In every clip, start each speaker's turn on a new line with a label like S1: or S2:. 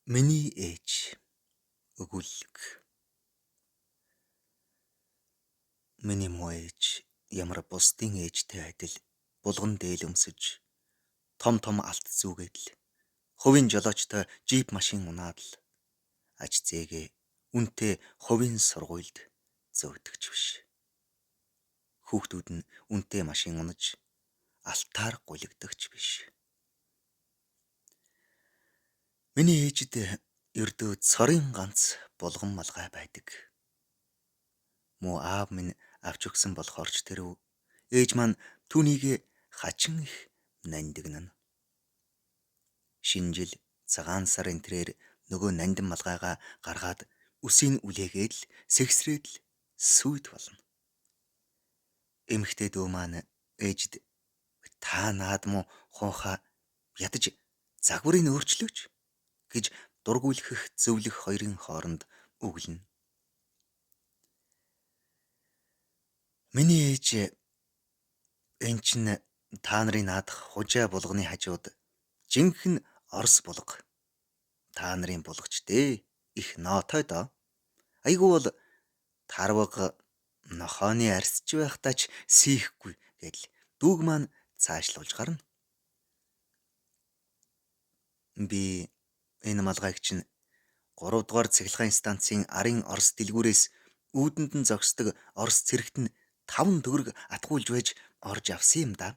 S1: Миний ээж өгүүлэг. Миний муу ээж ямар бусдын ээжтэй адил булган дээл өмсөж, том том алт зүүгээд л хувийн жолоочтой жип машин унаад л аж зээгээ үнтэй хувийн сургуульд зөөгдөгч биш. Хүүхдүүд нь үнтэй машин унаж алтаар гулягдагч биш. Миний ээжид ердөө цорын ганц булган малгай байдаг. Муу аав минь авч өгсөн болохоор ч тэрв ээж маань түүнийг хачин их нандинна. Шинэ жил цагаан сарын тэрээр нөгөө нандин малгайгаа гаргаад үсийг үлээгээд л сэгсрээд л сүйд болно. Эмэгтэй дүү маань ээжид та наадмуу хуухаа ядаж загварыг өөрчлөөч гэж дургуйлах зөвлөх хоёрын хооронд өглөнө. Миний ээж энэ чинь та нарын наадах хужаа булганы хажууд жинхэнэ орос булга. Та нарын булгач дээ их ноотой доо. Айгүй бол тарвага нохооны арсч байхдаа ч сийхгүй гэдэл дүүг маань цаашлуулж гарна. Би энэ малгайг чинь 3 дугаар цэглэгаан станцын арын орос дэлгүүрээс үүдэнд нь зогсдог орос цэрэгт нь 5 төгрөг атгуулж байж орж авсан юм да.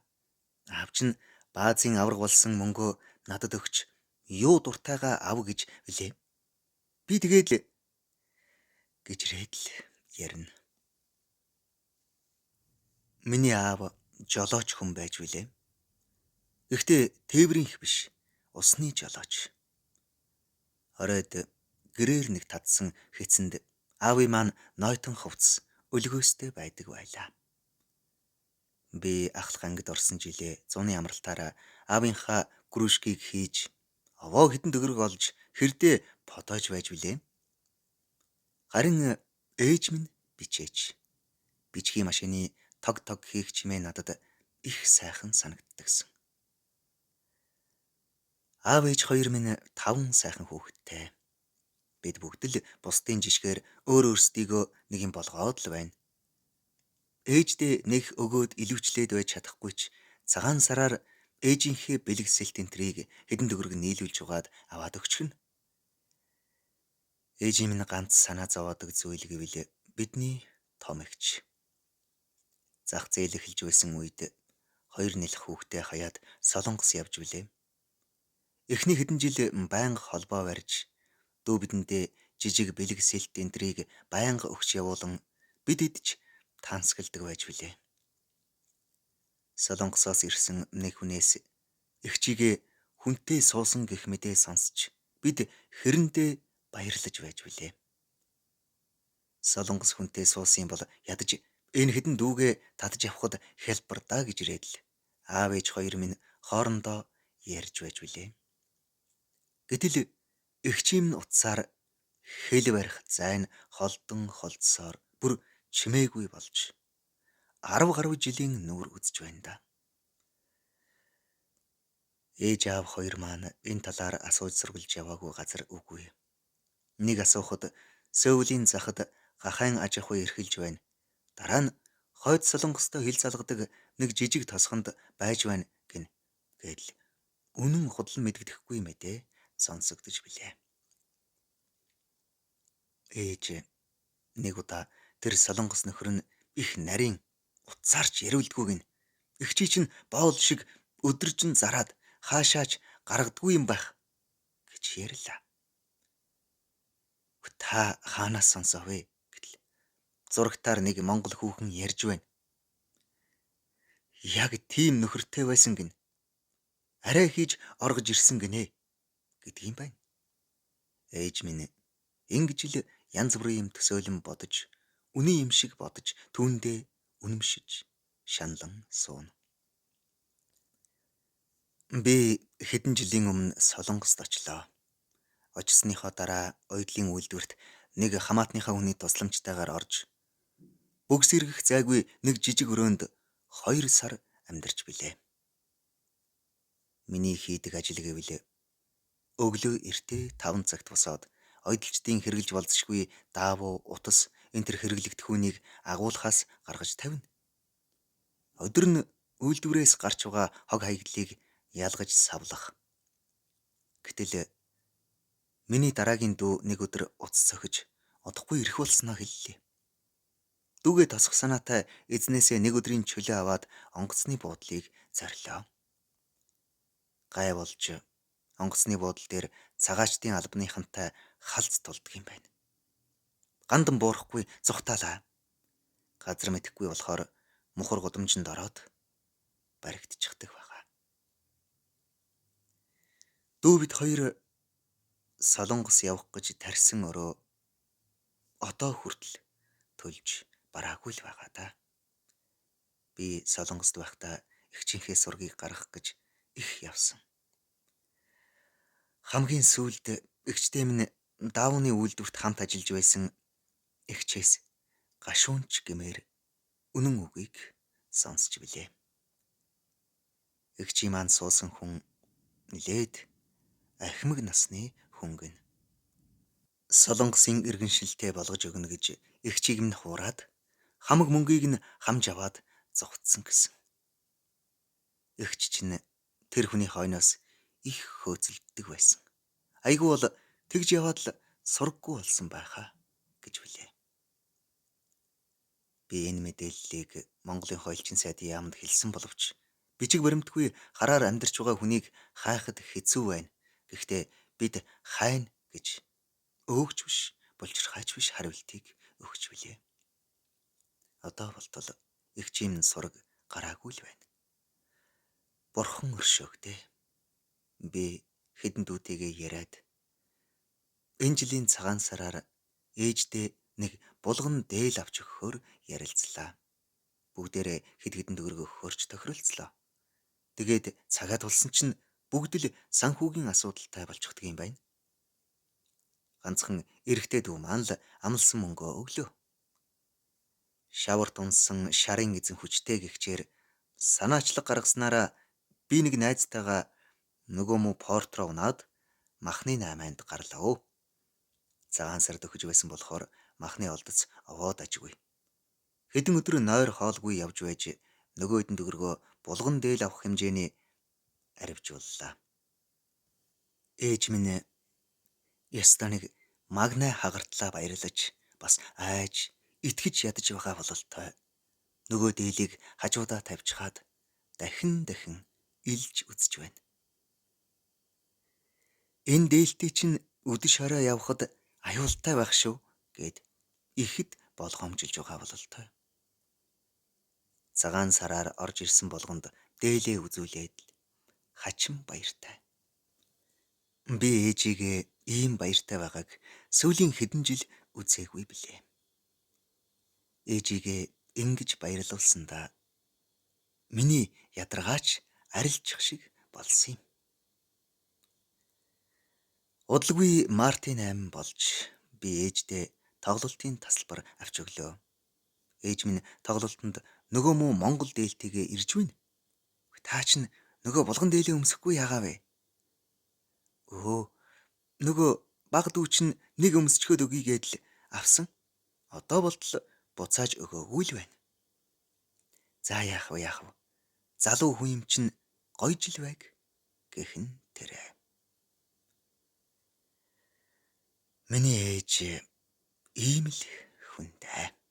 S1: Аав чинь баазын авраг болсон мөнгөө надад өгч юу дуртайгаа ав гэж билээ. Би тэгээд л гэж рэдл ярина. Миний аав жолооч хүн байж билээ. Гэхдээ тээврийн их биш, усны жолооч. Оройд гэрээр нэг татсан хэцэнд аавын маань нойтон хувцс өлгөөстэй байдаг байлаа. Би ахлах ангид орсон жилээ зуны амралтаараа аавынхаа кружкийг хийж овоо хитэн төгрөг олж хэрдээ потоож байж билээ. Харин ээж минь бичээч. Бичгийн машины тог хийх чимээ надад их сайхан санагддагсан. Аав ээж хоёр минь 5 сайхан хүүхэдтэй. Бид бүгд л бусдын жишгээр өөрсдийгөө нэг юм болгоод л байна. Ээждээ нэг өгөөд илүүчлээд байж чадахгүй ч цагаан сараар ээжийнхээ бэлгэсэлт энтрийг хэдэн төгрөг нийлүүлж угаад аваад өгчихнө. Ээжийн минь ганц санаа зовоодог зүйл гэвэл бидний том эгч. Зах зээл эхэлж байсан үед 2 нэлэх хүүхдээ хаяад Солонгос явж билээ. Эхний хэдэн жил байнга холбоо барьж дүү бидэндээ жижиг бэлгэсэлт энтрийг байнга өгч явуулан бид идж таансагладаг байж билээ. Солонгосоос ирсэн нэг хүнээс эгчигээ хүнтэй суусан гэх мэдээ сонсч бид хэрэндээ баярлаж байж билээ. Солонгос хүнтэй суусан бол ядаж энэ хэдэн дүүгээ татж авахд хялбар даа гэж рэдл аав ээж хоёр минь хоорондоо ярьж байж билээ. Гэтэл эгчийн утсаар хэл барих зайн холдон холдсоор бүр чимээгүй болж 10 гаруй жилийн нүүр үзэж байна да. Ээж аав хоёр маань энэ талаар асууж сургалж яваагүй газар үгүй. Нэг асуухад Сөүлийн захад гахайн аж ахуй эрхэлж байна. Дараа нь хойд Солонгостой хил залгадаг нэг жижиг тосгонд байж байна гин гэдэл үнэн худлан мэддэхгүй мэдээ сонсогдож билээ. Ээж нэг удаа тэр Солонгос нөхөр нь их нарийн утсаарч яриулдгүй гин. Эгчий чинь боол шиг өдөржин зараад хаашаач гаргадгүй юм байх гэж ярьлаа. Та хаанаас сонсов вэ гэдэл зурагтаар нэг монгол хүүхэн ярьж байна. Яг тийм нөхөртэй байсан гин. Арай хийж оргож ирсэн гинэ гэдэг юм байна. Ээж минь ингэж л янз бүрийн юм төсөөлөн бодож, үний юм шиг бодож, түүндээ үнэмшиж, шаналн сууна. Би хэдэн жилийн өмнө Солонгост очлоо. Очсныхоо дараа ойдлын үйлдвэрт нэг хамаатныхаа хүний тусламжтайгаар орж бүгс эргэх зайгүй нэг жижиг өрөөнд 2 сар амьдарч билээ. Миний хийдэг ажил гэвэл Өглөө эртээ 5 цагт босоод ойдолчдын хэрглэж болзошгүй даавуу, утас энэ төр хэрэглэгдэх үнийг агуулгаас гаргаж тавина. Өдөр нь үйлдвэрээс гарч байгаа хог хаягдлыг ялгаж савлах. Гэтэл миний дараагийн дүү нэг өдөр уц цохиж удахгүй ирэх болсноо хэллээ. Дүүгээ тосох санаатай эзнээсээ нэг өдрийн чөлөө аваад онгоцны буудлыг зорилоо. Гай болж онгоцны буудлын дээр цагаачдын албаныхантай халз тулдаг юм байна. Гандан буурахгүй зүхтаалаа. Газар мэдэхгүй болохоор мухар гудамжинд ороод баригдчихдаг байгаа. Дүү бид хоёр Солонгос явах гэж тарьсан өрөө одоо хүртэл төлж бараагүй л байгаа да. Би Солонгост байхдаа эгчийнхээ сургийг гаргах гэж их явсан. Хамгийн сүүлд эгчтэй минь даавны үйлдвэрт хамт ажиллаж байсан эгчээс гашуунч гэмээр үнэн үгийг сонсч билээ. Эгчийн маань суусан хүн нилээд ахимаг насны хөнгөн. Солонгосын иргэншилтэй болгож өгнө гэж эгчийг минь хуураад хамаг мөнгийг нь хамж аваад зогтсон гэсэн. Эгч чинь тэр хүний хойноос их хөөцөлддөг байсан. Айгүй бол тэгж яваад л сургаггүй болсон байхаа гэж билээ. Би энэ мэдээллийг Монголын хуульчин сайдын яамд хэлсэн боловч бичиг баримтгүй хараар амьдарч байгаа хүнийг хайхад хэцүү байна. Гэхдээ бид хайна гэж өөгч биш, булчирхайч биш хариултыг өгч билээ. Одоо болтол эгчийн сураг гараагүй л байна. Бурхан өршөөгдөө. Би хэдэн дүүтэйгээ яриад энэ жилийн цагаан сараар ээждээ нэг булган дээл авч өгөхөөр ярилцлаа. Бүгдээрээ хэд хэдэн төгрөг өгөхөөрч тохиролцлоо. Тэгээд цагаа тулсан чинь бүгд л санхүүгийн асуудалтай болчихдөг юм байна. Ганцхан эрэгтэй дүү маань л амлсан мөнгөө өглөө. Шаварт унсан шарын эзэн хүчтэй гихчээр санаачлаг гаргаснараа би нэг найзтайгаа нөгөө мө порт руу унаад махны 8-нд гарлаа. Цагаан сард өгч байсан болохоор махны олдоц овоод ажгүй. Хэдэн өдөр нойр хоолгүй явж байж нөгөө хэдэн төгрөгөө булган дээл авах хэмжээний арвижууллаа. Ээж минь ястаа нэг магнай хагартлаа баярлаж бас айж итгэж ядаж байгаа бололтой нөгөө дээлийг хажуудаа тавьчихаад дахин илж үзэж байна. Энэ дээлтэй чинь үдэш хараа явхад аюултай байх шүү гэд ихэд болгоомжилж байгаа бололтой. Цагаан сараар орж ирсэн болгонд дээлээ үзүүлээд хачин баяртай. Би ээжигээ ийм баяртай байгааг сүүлийн хэдэн жил үзээгүй билээ. Ээжигээ ингэж баярлуулсандаа миний ядаргаач арилжих шиг болсон юм. Удалгүй Мартин 8 болж би ээждээ тоглолтын тасалбар авч өглөө. Ээж минь тоглолтод нөгөө муу Монгол дээлтэйгээ ирж байна. Та чинь нөгөө булган дээлээ өмсөхгүй яагаа вэ? Нөгөө баг дүү чинь нэг өмсчхөд өгье гээд л авсан. Одоо болтол буцааж өгөөгүй л байна. За яах вэ? Залуу хүн юм чинь гоё жил байг гэхэн тэрэ. Миний ээж ийм л хүн дээ.